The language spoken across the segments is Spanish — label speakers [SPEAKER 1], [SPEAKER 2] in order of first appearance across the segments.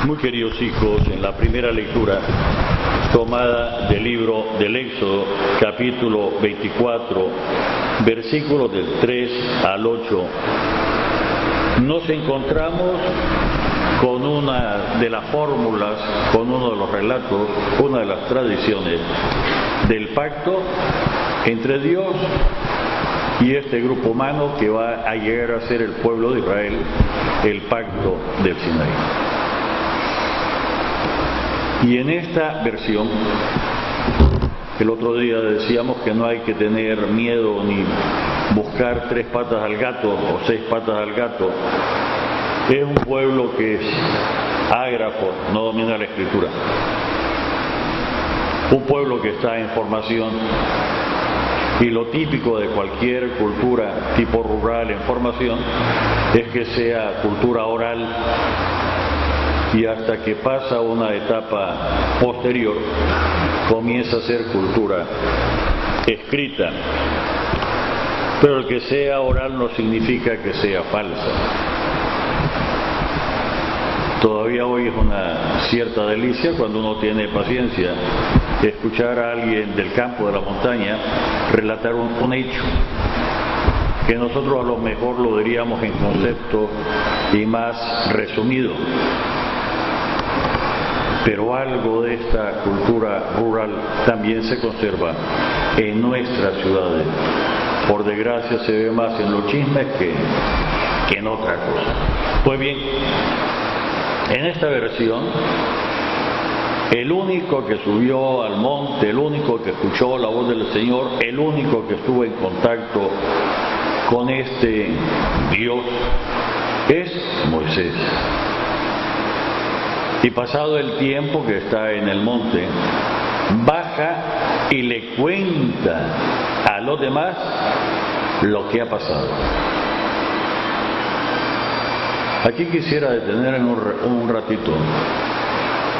[SPEAKER 1] Muy queridos hijos, en la primera lectura tomada del libro del Éxodo, capítulo 24, versículos del 3 al 8, nos encontramos con una de las fórmulas, con uno de los relatos, una de las tradiciones del pacto entre Dios y este grupo humano que va a llegar a ser el pueblo de Israel, el pacto del Sinaí. Y en esta versión, el otro día decíamos que no hay que tener miedo ni buscar 3 patas al gato o 6 patas al gato. Es un pueblo que es ágrafo, no domina la escritura. Un pueblo que está en formación. Y lo típico de cualquier cultura tipo rural en formación es que sea cultura oral, y hasta que pasa una etapa posterior comienza a ser cultura escrita. Pero el que sea oral no significa que sea falsa. Todavía hoy es una cierta delicia, cuando uno tiene paciencia, escuchar a alguien del campo, de la montaña, relatar un hecho que nosotros a lo mejor lo diríamos en concepto y más resumido. Pero algo de esta cultura rural también se conserva en nuestras ciudades. Por desgracia se ve más en los chismes que en otra cosa. Pues bien, en esta versión, el único que subió al monte, el único que escuchó la voz del Señor, el único que estuvo en contacto con este Dios, es Moisés. Y pasado el tiempo que está en el monte, baja y le cuenta a los demás lo que ha pasado. Aquí quisiera detenerme un ratito,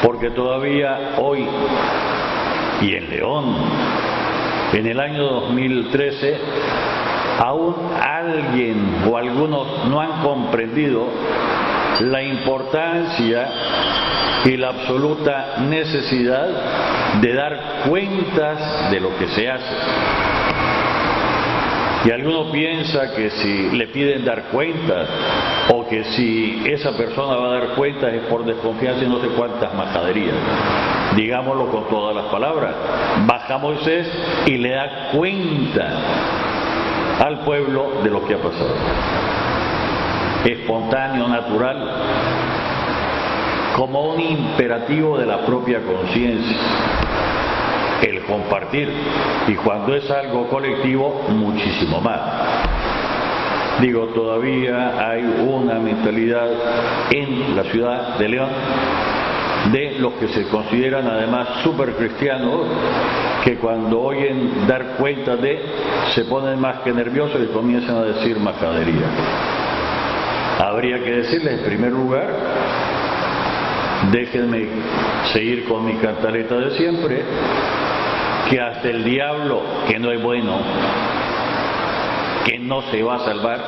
[SPEAKER 1] porque todavía hoy, y en León, en el año 2013, aún alguien o algunos no han comprendido la importancia y la absoluta necesidad de dar cuentas de lo que se hace. Y alguno piensa que si le piden dar cuentas, o que si esa persona va a dar cuentas es por desconfianza y no sé cuántas majaderías. Digámoslo con todas las palabras. Baja Moisés y le da cuenta al pueblo de lo que ha pasado. Espontáneo, natural, como un imperativo de la propia conciencia, el compartir, y cuando es algo colectivo, muchísimo más. Digo, todavía hay una mentalidad en la ciudad de León de los que se consideran además súper cristianos, que cuando oyen dar cuenta se ponen más que nerviosos y comienzan a decir majadería. Habría que decirles, en primer lugar, déjenme seguir con mi cantaleta de siempre, que hasta el diablo, que no es bueno, que no se va a salvar,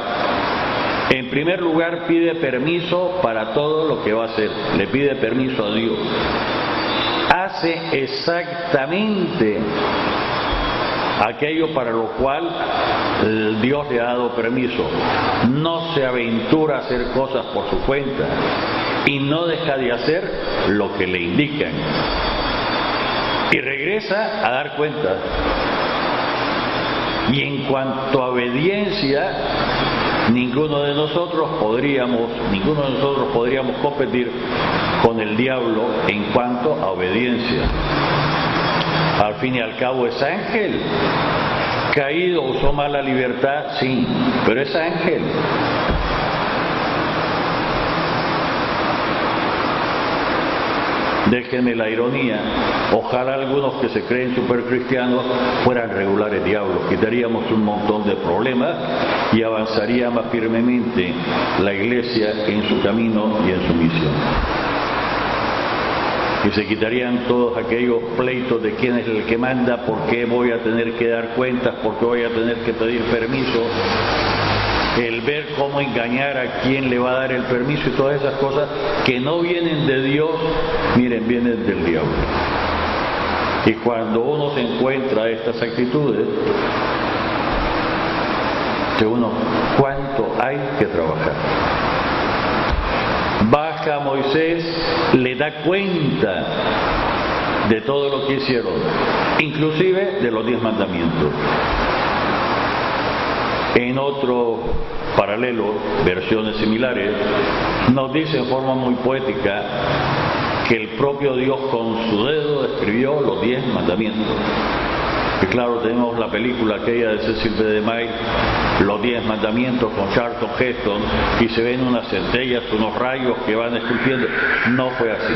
[SPEAKER 1] en primer lugar pide permiso para todo lo que va a hacer, le pide permiso a Dios. Hace exactamente aquello para lo cual Dios le ha dado permiso. No se aventura a hacer cosas por su cuenta y no deja de hacer lo que le indican. Y regresa a dar cuenta. Y en cuanto a obediencia, ninguno de nosotros podríamos competir con el diablo en cuanto a obediencia. Al fin y al cabo es ángel. Caído, usó mal la libertad, sí, pero es ángel. Déjenme la ironía, ojalá algunos que se creen supercristianos fueran regulares diablos, quitaríamos un montón de problemas y avanzaría más firmemente la Iglesia en su camino y en su misión. Y se quitarían todos aquellos pleitos de quién es el que manda, por qué voy a tener que dar cuentas, por qué voy a tener que pedir permiso. el ver cómo engañar a quién le va a dar el permiso y todas esas cosas que no vienen de Dios, miren, vienen del diablo. Y cuando uno se encuentra estas actitudes, dice uno, ¿cuánto hay que trabajar? Baja Moisés, le da cuenta de todo lo que hicieron, inclusive de los 10 mandamientos. En otro paralelo, versiones similares, nos dice en forma muy poética que el propio Dios con su dedo escribió los 10 mandamientos. Y claro, tenemos la película aquella de Cecil B. DeMille, Los 10 mandamientos, con Charlton Heston, y se ven unas centellas, unos rayos que van esculpiendo. No fue así.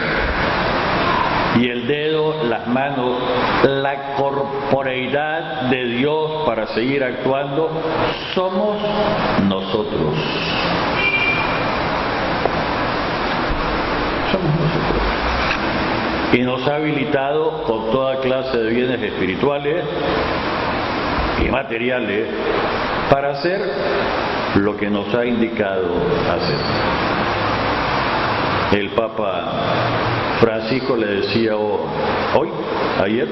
[SPEAKER 1] Y el dedo, las manos, la corporeidad de Dios para seguir actuando, somos nosotros. Somos nosotros. Y nos ha habilitado con toda clase de bienes espirituales y materiales para hacer lo que nos ha indicado hacer. El Papa Francisco le decía ayer,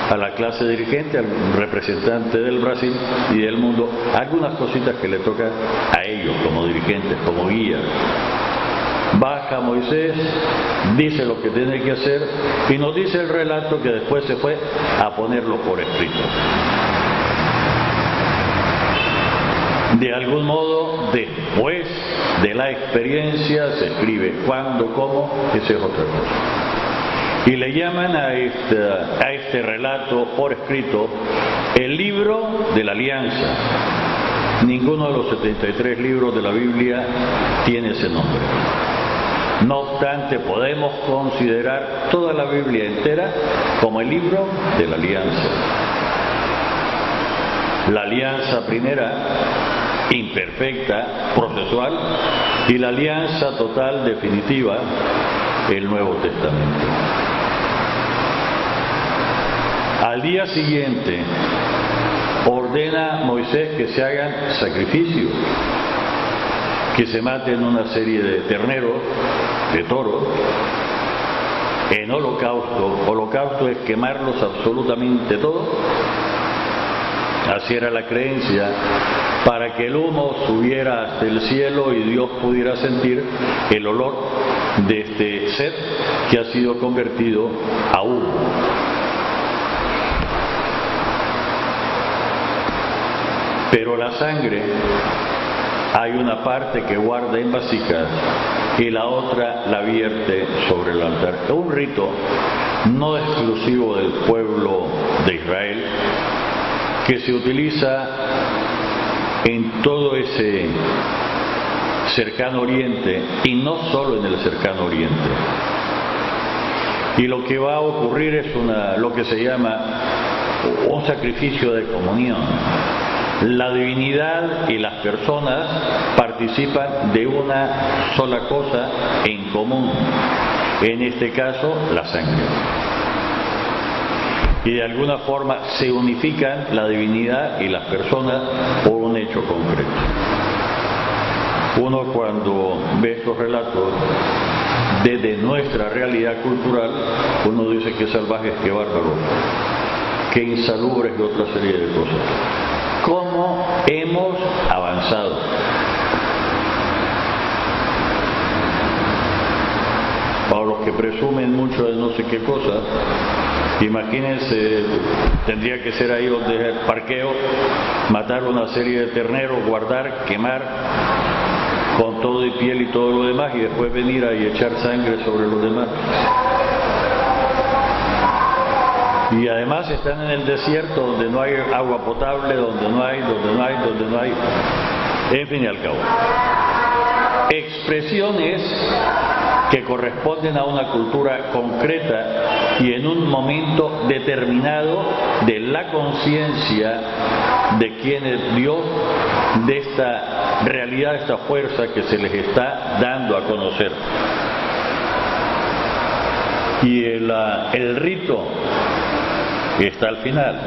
[SPEAKER 1] a la clase dirigente, al representante del Brasil y del mundo, algunas cositas que le tocan a ellos como dirigentes, como guías. Baja Moisés, dice lo que tiene que hacer y nos dice el relato que después se fue a ponerlo por escrito. De algún modo, después de la experiencia se escribe. ¿Cuándo? ¿Cómo? Esa es otra cosa. Y le llaman a este relato por escrito el libro de la alianza. Ninguno de los 73 libros de la Biblia tiene ese nombre. No obstante, podemos considerar toda la Biblia entera como el libro de la alianza. La alianza primera, imperfecta, procesual, y la alianza total, definitiva, el Nuevo Testamento. Al día siguiente, ordena Moisés que se hagan sacrificios, que se maten una serie de terneros, de toros, en holocausto. Holocausto es quemarlos absolutamente todos. Así era la creencia, para que el humo subiera hasta el cielo y Dios pudiera sentir el olor de este ser que ha sido convertido a humo. Pero la sangre, hay una parte que guarda en vasijas y la otra la vierte sobre el altar. Es un rito no exclusivo del pueblo de Israel, que se utiliza en todo ese cercano oriente y no solo en el cercano oriente. Y lo que va a ocurrir es lo que se llama un sacrificio de comunión. La divinidad y las personas participan de una sola cosa en común, en este caso la sangre. Y de alguna forma se unifican la divinidad y las personas por un hecho concreto. Uno, cuando ve estos relatos desde nuestra realidad cultural, uno dice que salvajes, que bárbaros, que insalubres y otra serie de cosas. ¿Cómo hemos avanzado? Para los que presumen mucho de no sé qué cosa, imagínense, tendría que ser ahí donde es el parqueo, matar una serie de terneros, guardar, quemar con todo y piel y todo lo demás, y después venir ahí y echar sangre sobre los demás. Y además están en el desierto donde no hay agua potable, donde no hay. En fin y al cabo. Expresiones que corresponden a una cultura concreta y en un momento determinado de la conciencia de quién es Dios, de esta realidad, esta fuerza que se les está dando a conocer. Y el rito está al final.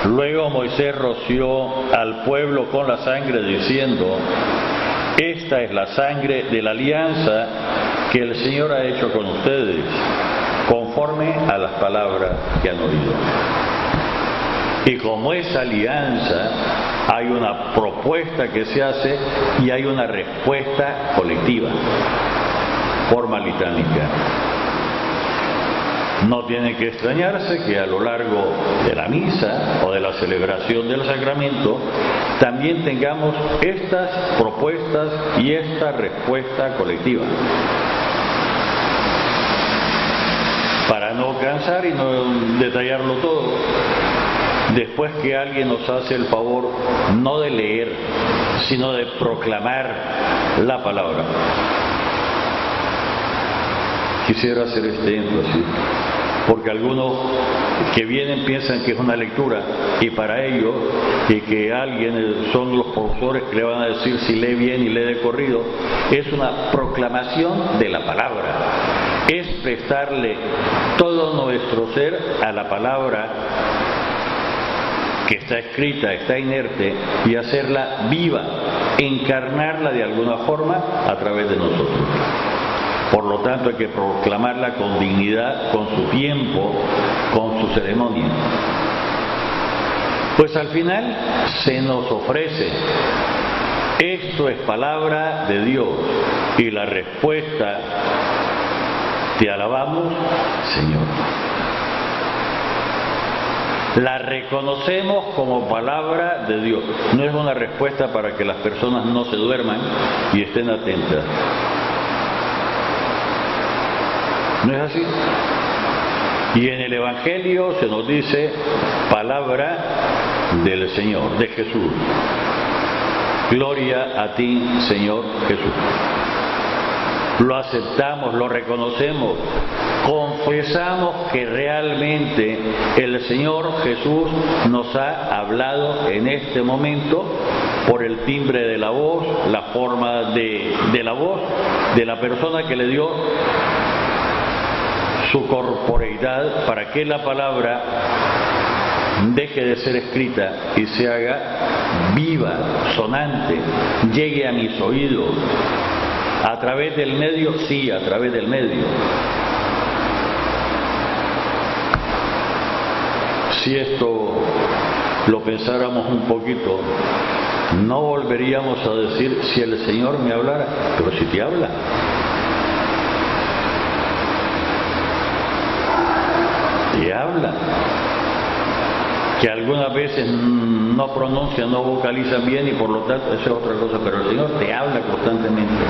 [SPEAKER 1] Luego Moisés roció al pueblo con la sangre diciendo: esta es la sangre de la alianza que el Señor ha hecho con ustedes, conforme a las palabras que han oído. Y como esa alianza, hay una propuesta que se hace y hay una respuesta colectiva, forma litánica. No tiene que extrañarse que a lo largo de la misa o de la celebración del sacramento también tengamos estas propuestas y esta respuesta colectiva. Para no cansar y no detallarlo todo, después que alguien nos hace el favor no de leer, sino de proclamar la palabra, quisiera hacer este énfasis, porque algunos que vienen piensan que es una lectura, y para ellos, y que alguien son los profesores que le van a decir si lee bien y lee de corrido, es una proclamación de la palabra, es prestarle todo nuestro ser a la palabra que está escrita, está inerte, y hacerla viva, encarnarla de alguna forma a través de nosotros. Por lo tanto, hay que proclamarla con dignidad, con su tiempo, con su ceremonia. Pues al final se nos ofrece: esto es palabra de Dios, y la respuesta: te alabamos, Señor. La reconocemos como palabra de Dios. No es una respuesta para que las personas no se duerman y estén atentas. ¿No es así? Y en el Evangelio se nos dice palabra del Señor, de Jesús. Gloria a ti, Señor Jesús. Lo aceptamos, lo reconocemos, confesamos que realmente el Señor Jesús nos ha hablado en este momento por el timbre de la voz, la forma de la voz de la persona que le dio su corporeidad para que la palabra deje de ser escrita y se haga viva, sonante, llegue a mis oídos. ¿A través del medio? Sí, a través del medio. Si esto lo pensáramos un poquito, no volveríamos a decir: si el Señor me hablara. Pero si te habla. Te habla. Que algunas veces no pronuncian, no vocalizan bien, y por lo tanto eso es otra cosa, pero el Señor te habla constantemente.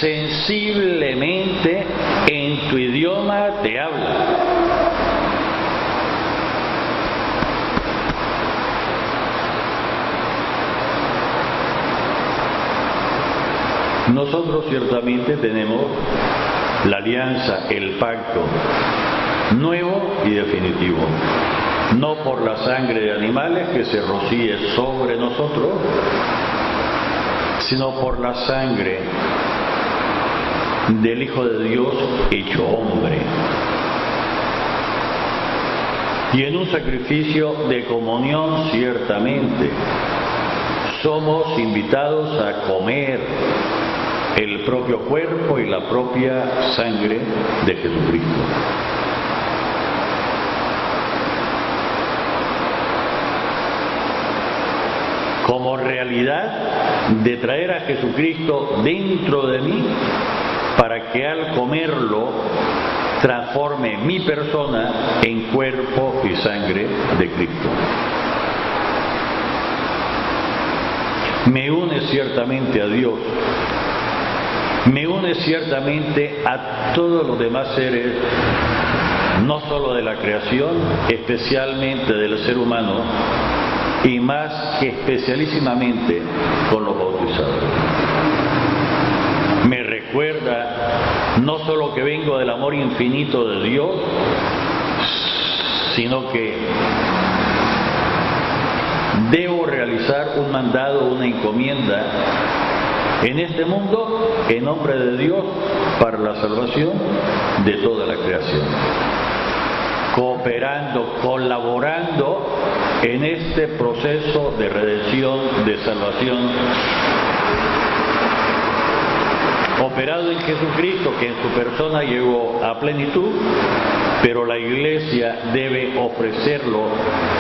[SPEAKER 1] Sensiblemente en tu idioma te habla. Nosotros ciertamente tenemos la alianza, el pacto nuevo y definitivo. No por la sangre de animales que se rocíe sobre nosotros, sino por la sangre del Hijo de Dios hecho hombre. Y en un sacrificio de comunión, ciertamente, somos invitados a comer el propio cuerpo y la propia sangre de Jesucristo. Como realidad de traer a Jesucristo dentro de mí, para que al comerlo transforme mi persona en cuerpo y sangre de Cristo. Me une ciertamente a Dios, me une ciertamente a todos los demás seres, no solo de la creación, especialmente del ser humano, y más que especialísimamente con los bautizados. Me recuerda no solo que vengo del amor infinito de Dios, sino que debo realizar un mandado, una encomienda en este mundo en nombre de Dios para la salvación de toda la creación, cooperando, colaborando en este proceso de redención, de salvación, operado en Jesucristo, que en su persona llegó a plenitud, pero la Iglesia debe ofrecerlo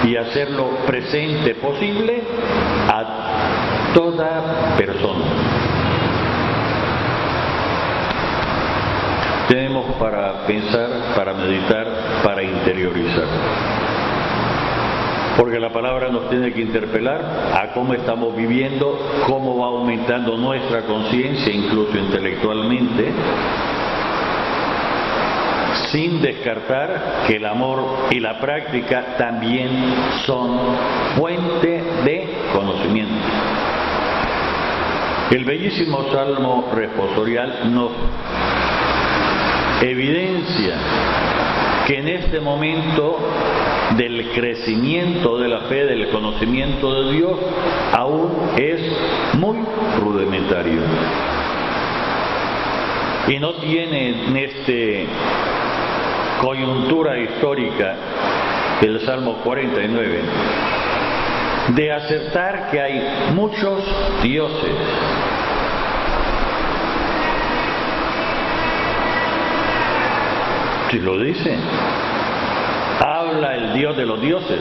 [SPEAKER 1] y hacerlo presente posible a toda persona. Tenemos para pensar, para meditar, para interiorizar. Porque la palabra nos tiene que interpelar a cómo estamos viviendo, cómo va aumentando nuestra conciencia, incluso intelectualmente, sin descartar que el amor y la práctica también son fuente de conocimiento. El bellísimo Salmo responsorial nos evidencia que en este momento del crecimiento de la fe, del conocimiento de Dios, aún es muy rudimentario. Y no tiene en esta coyuntura histórica del Salmo 49 de aceptar que hay muchos dioses. Si lo dice, habla el Dios de los dioses,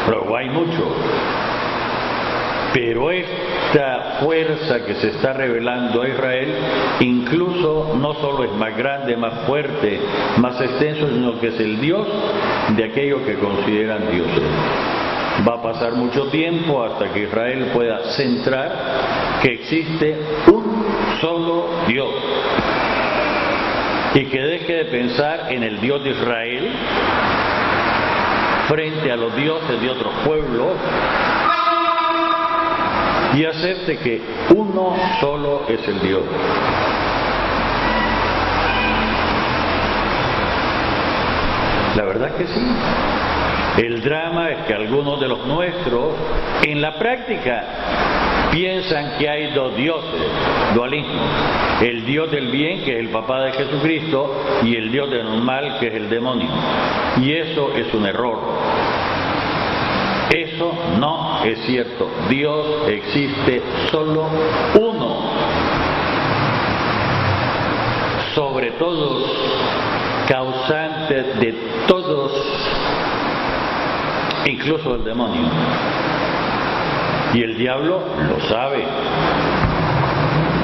[SPEAKER 1] pero hay muchos. Pero esta fuerza que se está revelando a Israel, incluso no solo es más grande, más fuerte, más extenso, sino que es el Dios de aquellos que consideran dioses. Va a pasar mucho tiempo hasta que Israel pueda centrar que existe un solo Dios. Y que deje de pensar en el Dios de Israel frente a los dioses de otros pueblos y acepte que uno solo es el Dios. La verdad que sí. El drama es que algunos de los nuestros, en la práctica, piensan que hay dos dioses, dualismo. El Dios del bien, que es el papá de Jesucristo, y el Dios del mal, que es el demonio. Y eso es un error. Eso no es cierto. Dios existe solo uno. Sobre todos, causante de todos, incluso el demonio. Y el diablo lo sabe.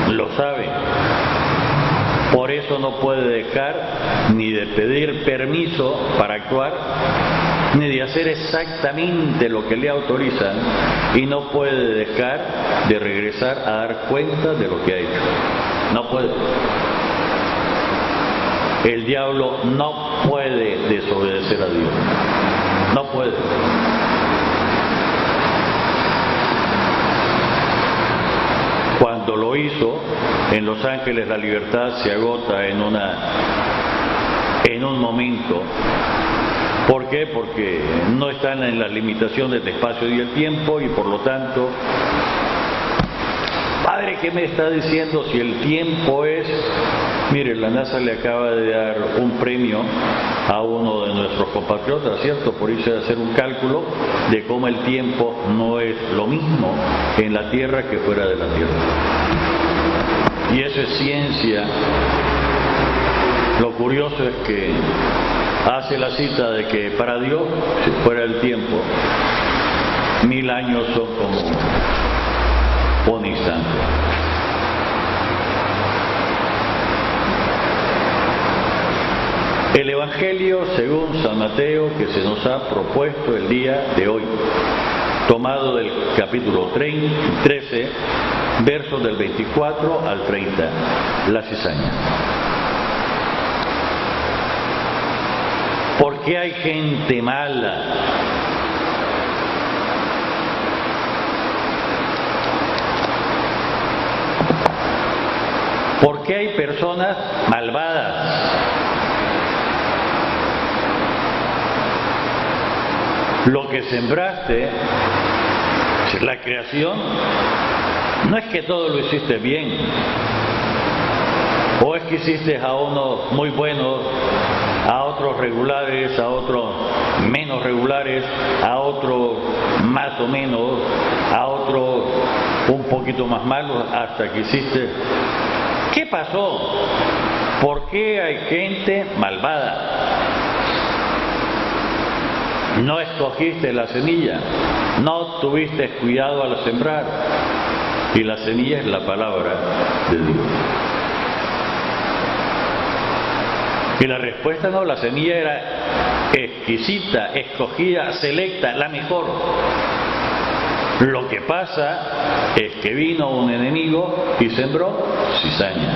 [SPEAKER 1] Lo sabe. Por eso no puede dejar ni de pedir permiso para actuar, ni de hacer exactamente lo que le autorizan, y no puede dejar de regresar a dar cuenta de lo que ha hecho. No puede. El diablo no puede desobedecer a Dios. No puede. Cuando lo hizo, en Los Ángeles la libertad se agota en un momento. ¿Por qué? Porque no están en las limitaciones de espacio y el tiempo, y por lo tanto, Padre, ¿qué me está diciendo si el tiempo es? Mire, la NASA le acaba de dar un premio a uno de nuestros compatriotas, ¿cierto? Por irse a hacer un cálculo de cómo el tiempo no es lo mismo en la Tierra que fuera de la Tierra. Y eso es ciencia. Lo curioso es que hace la cita de que para Dios, si fuera el tiempo, 1000 años son como un instante. El Evangelio según San Mateo que se nos ha propuesto el día de hoy, tomado del capítulo 13, versos del 24 al 30, la cizaña. ¿Por qué hay gente mala? ¿Por qué hay personas malvadas? Lo que sembraste, la creación, no es que todo lo hiciste bien, o es que hiciste a unos muy buenos a otros regulares, a otros menos regulares, a otros más o menos, a otros un poquito más malos, hasta que hiciste. ¿Qué pasó? ¿Por qué hay gente malvada? No escogiste la semilla, no tuviste cuidado al sembrar, y la semilla es la palabra de Dios. Y la respuesta no, la semilla era exquisita, escogida, selecta, la mejor. Lo que pasa es que vino un enemigo y sembró cizaña.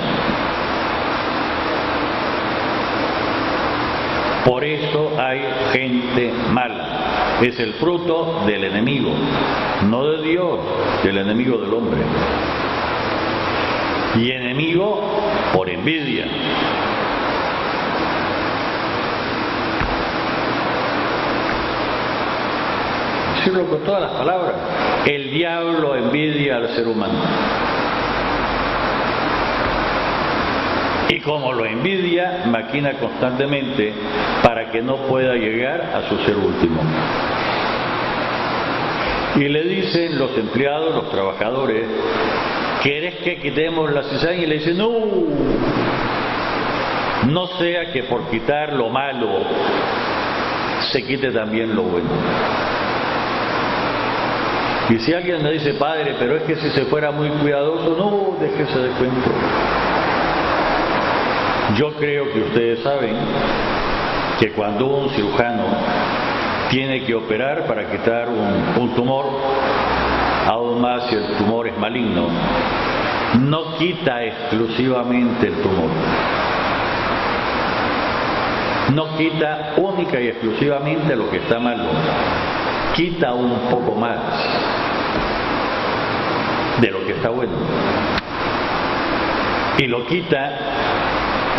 [SPEAKER 1] Por eso hay gente mala. Es el fruto del enemigo, no de Dios, del enemigo del hombre. Y enemigo por envidia. Decirlo con todas las palabras. El diablo envidia al ser humano. Y como lo envidia, maquina constantemente para que no pueda llegar a su ser último. Y le dicen los empleados, los trabajadores, ¿querés que quitemos la cizaña? Y le dicen, no sea que por quitar lo malo se quite también lo bueno. Y si alguien me dice, padre, pero es que si se fuera muy cuidadoso, no, déjese de cuento. Yo creo que ustedes saben que cuando un cirujano tiene que operar para quitar un tumor, aún más si el tumor es maligno, no quita exclusivamente el tumor. No quita única y exclusivamente lo que está malo. Quita un poco más de lo que está bueno. Y lo quita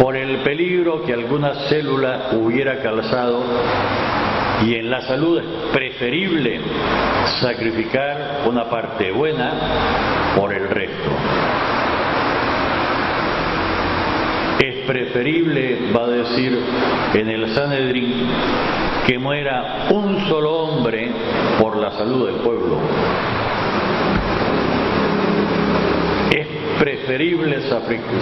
[SPEAKER 1] por el peligro que alguna célula hubiera causado, y en la salud es preferible sacrificar una parte buena por el resto. Es preferible, va a decir en el Sanedrín, que muera un solo hombre por la salud del pueblo. Es preferible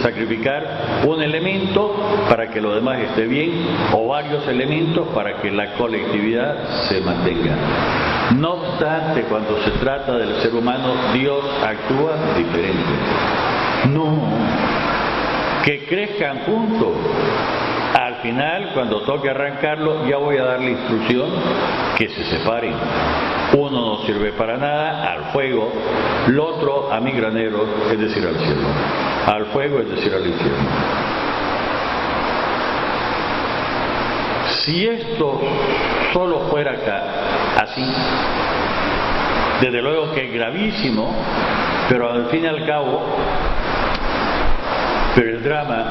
[SPEAKER 1] sacrificar un elemento para que lo demás esté bien, o varios elementos para que la colectividad se mantenga. No obstante, cuando se trata del ser humano, Dios actúa diferente. No, que crezcan juntos. Al final, cuando toque arrancarlo, ya voy a dar la instrucción que se separen. Uno no sirve para nada, al fuego, el otro a mi granero, es decir, al cielo. Al fuego, es decir, al infierno. Si esto solo fuera acá, así, desde luego que es gravísimo, pero al fin y al cabo, pero el drama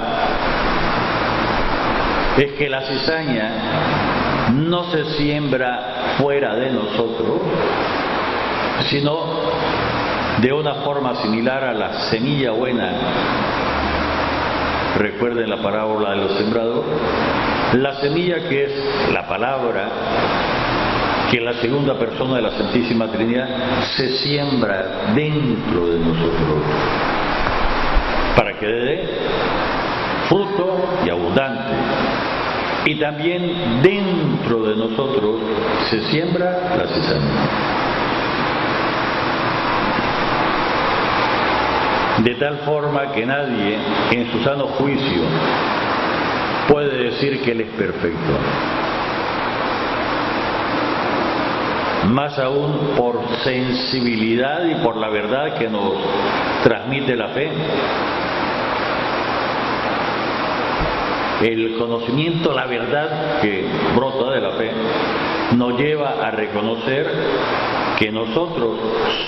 [SPEAKER 1] es que la cizaña no se siembra fuera de nosotros, sino de una forma similar a la semilla buena. Recuerden la parábola de los sembrados. La semilla, que es la palabra, que la segunda persona de la Santísima Trinidad, se siembra dentro de nosotros para que dé fruto y abundante. Y también dentro de nosotros se siembra la cizaña. De tal forma que nadie en su sano juicio puede decir que Él es perfecto. Más aún por sensibilidad y por la verdad que nos transmite la fe. El conocimiento, la verdad que brota de la fe, nos lleva a reconocer que nosotros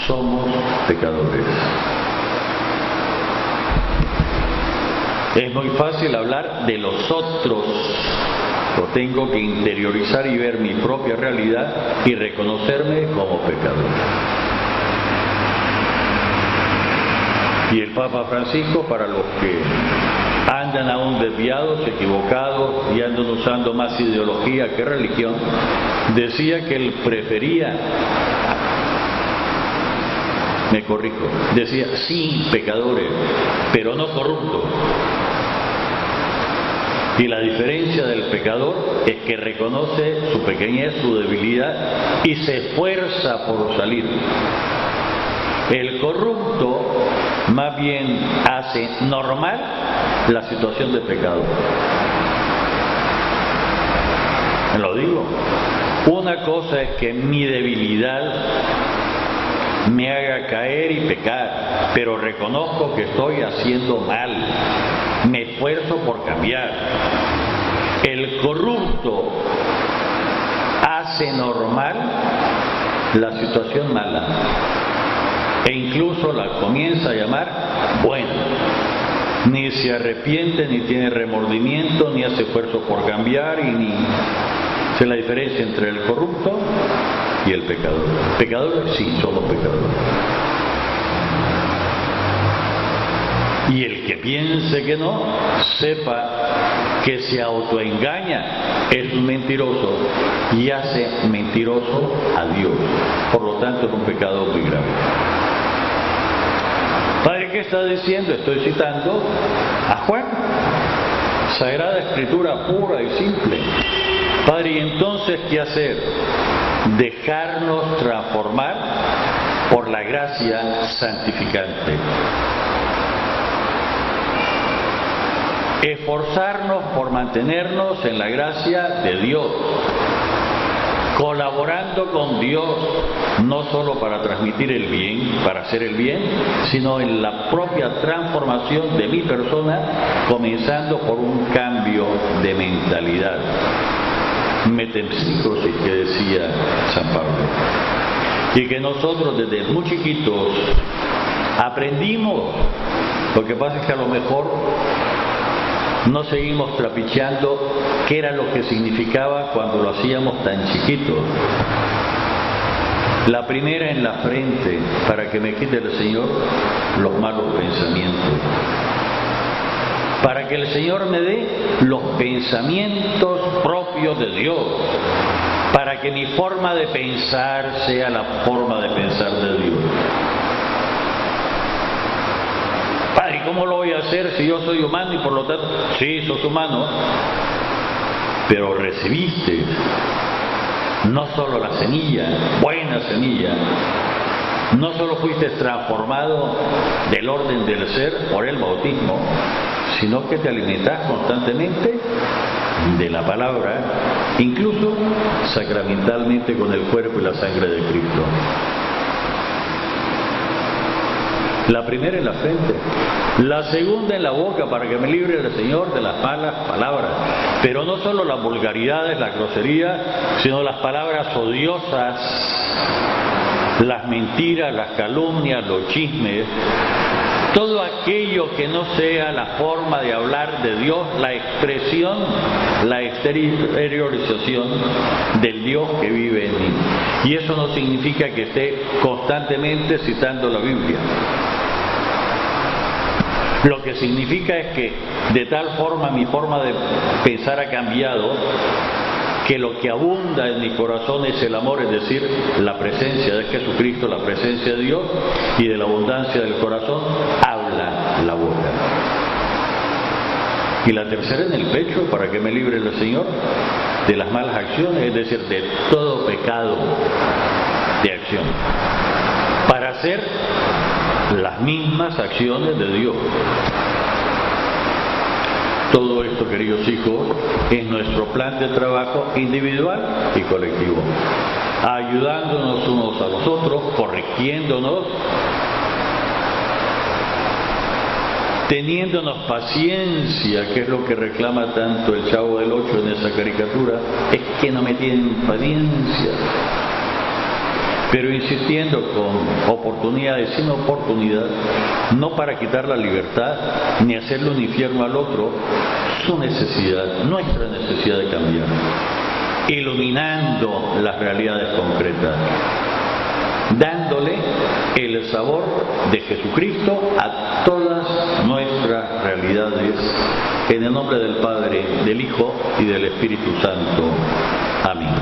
[SPEAKER 1] somos pecadores. Es muy fácil hablar de los otros, pero tengo que interiorizar y ver mi propia realidad y reconocerme como pecador. Y el Papa Francisco, para los que andan aún desviados, equivocados y andan usando más ideología que religión, decía que él prefería, me corrijo, decía sí pecadores, pero no corruptos. Y la diferencia del pecador es que reconoce su pequeñez, su debilidad y se esfuerza por salir. El corrupto más bien hace normal la situación de pecado. Lo digo. Una cosa es que mi debilidad me haga caer y pecar, pero reconozco que estoy haciendo mal. Me esfuerzo por cambiar. El corrupto hace normal la situación mala e incluso la comienza a llamar buena. Ni se arrepiente, ni tiene remordimiento, ni hace esfuerzo por cambiar, y ni sé la diferencia entre el corrupto y el pecador. Pecadores sí, somos pecadores. Y el que piense que no, sepa que se autoengaña, es un mentiroso y hace mentiroso a Dios. Por lo tanto, es un pecado muy grave. Padre, ¿qué está diciendo? Estoy citando a Juan, Sagrada Escritura pura y simple. Padre, ¿y entonces qué hacer? Dejarnos transformar por la gracia santificante. Esforzarnos por mantenernos en la gracia de Dios, colaborando con Dios, no solo para transmitir el bien, para hacer el bien, sino en la propia transformación de mi persona, comenzando por un cambio de mentalidad. Metempsicosis, que decía San Pablo. Y que nosotros desde muy chiquitos aprendimos. Lo que pasa es que a lo mejor no seguimos trapicheando qué era lo que significaba cuando lo hacíamos tan chiquitos. La primera en la frente, para que me quite el Señor los malos pensamientos. Para que el Señor me dé los pensamientos propios de Dios. Para que mi forma de pensar sea la forma de pensar de Dios. Padre, ¿cómo lo voy a hacer si yo soy humano y por lo tanto, sí, sos humano, pero recibiste no solo la semilla, buena semilla, no solo fuiste transformado del orden del ser por el bautismo, sino que te alimentás constantemente de la palabra, incluso sacramentalmente con el cuerpo y la sangre de Cristo. La primera en la frente, la segunda en la boca, para que me libre el Señor de las malas palabras, pero no solo las vulgaridades, las groserías, sino las palabras odiosas, las mentiras, las calumnias, los chismes, todo aquello que no sea la forma de hablar de Dios, la expresión, la exteriorización del Dios que vive en mí. Y eso no significa que esté constantemente citando la Biblia. Lo que significa es que de tal forma mi forma de pensar ha cambiado, que lo que abunda en mi corazón es el amor, es decir, la presencia de Jesucristo, la presencia de Dios, y de la abundancia del corazón habla la boca. Y la tercera en el pecho, para que me libre el Señor de las malas acciones, es decir, de todo pecado de acción, para hacer las mismas acciones de Dios. Todo esto, queridos hijos, es nuestro plan de trabajo individual y colectivo, ayudándonos unos a los otros, corrigiéndonos, teniéndonos paciencia, que es lo que reclama tanto el Chavo del Ocho en esa caricatura. Es que no me tienen paciencia. Pero insistiendo con oportunidades sin oportunidad, no para quitar la libertad ni hacerle un infierno al otro, su necesidad, nuestra necesidad de cambiar, iluminando las realidades concretas, dándole el sabor de Jesucristo a todas nuestras realidades. realidades, en el nombre del Padre, del Hijo y del Espíritu Santo. Amén.